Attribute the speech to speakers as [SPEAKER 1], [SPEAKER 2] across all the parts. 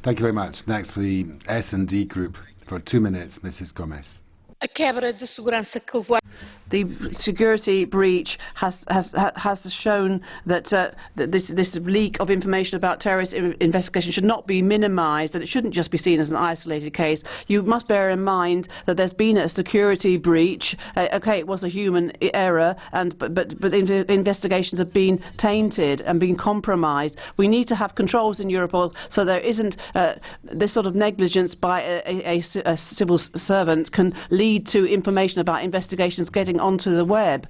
[SPEAKER 1] Thank you very much. Next for the S&D Group, for 2 minutes, Mrs. Gomez.
[SPEAKER 2] The security breach has shown that this leak of information about terrorist investigation should not be minimised, and it shouldn't just be seen as an isolated case. You must bear in mind that there's been a security breach. Okay, it was a human error, but the investigations have been tainted and been compromised. We need to have controls in Europol so there isn't this sort of negligence by a civil servant can lead to information about investigations getting onto the web.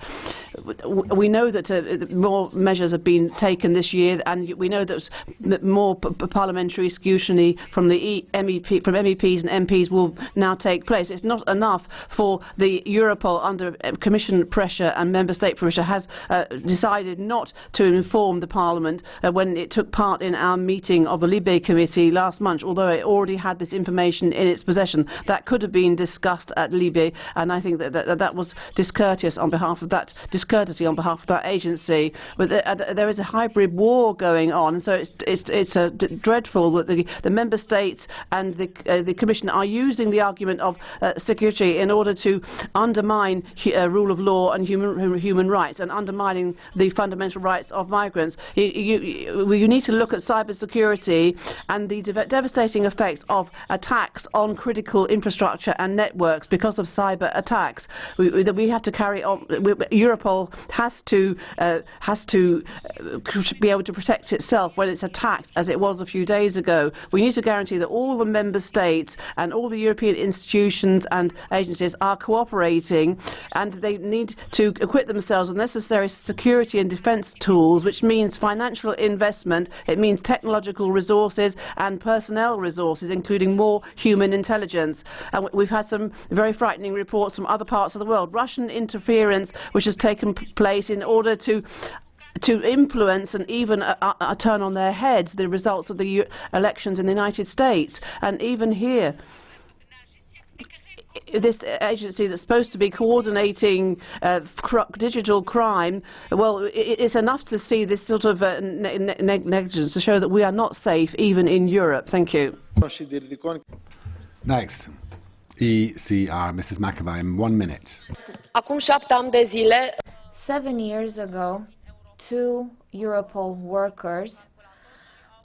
[SPEAKER 2] We know that more measures have been taken this year, and we know that more parliamentary scrutiny from MEPs and MPs will now take place. It's not enough for the Europol, under Commission pressure and Member State pressure, has decided not to inform the Parliament when it took part in our meeting of the Libe Committee last month, although it already had this information in its possession. That could have been discussed at Libe, and I think that was discourteous on behalf of that agency. But there is a hybrid war going on, and so it's dreadful that the Member States and the Commission are using the argument of security in order to undermine rule of law and human rights, and undermining the fundamental rights of migrants. You need to look at cyber security and the devastating effects of attacks on critical infrastructure and networks because of cyber attacks. We have to carry on. Europol has to be able to protect itself when it's attacked, as it was a few days ago. We need to guarantee that all the Member States and all the European institutions and agencies are cooperating, and they need to equip themselves with necessary security and defence tools, which means financial investment, it means technological resources and personnel resources, including more human intelligence. And we've had some very frightening reports from other parts of the world. Russian interference which has taken place in order to influence and even turn on their heads the results of the elections in the United States. And even here, this agency that's supposed to be coordinating digital crime, well, it's enough to see this sort of negligence to show that we are not safe even in Europe. Thank you.
[SPEAKER 1] Next, ECR, Mrs. McAvoy, in 1 minute.
[SPEAKER 3] 7 years ago, 2 Europol workers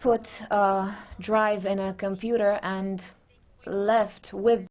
[SPEAKER 3] put a drive in a computer and left with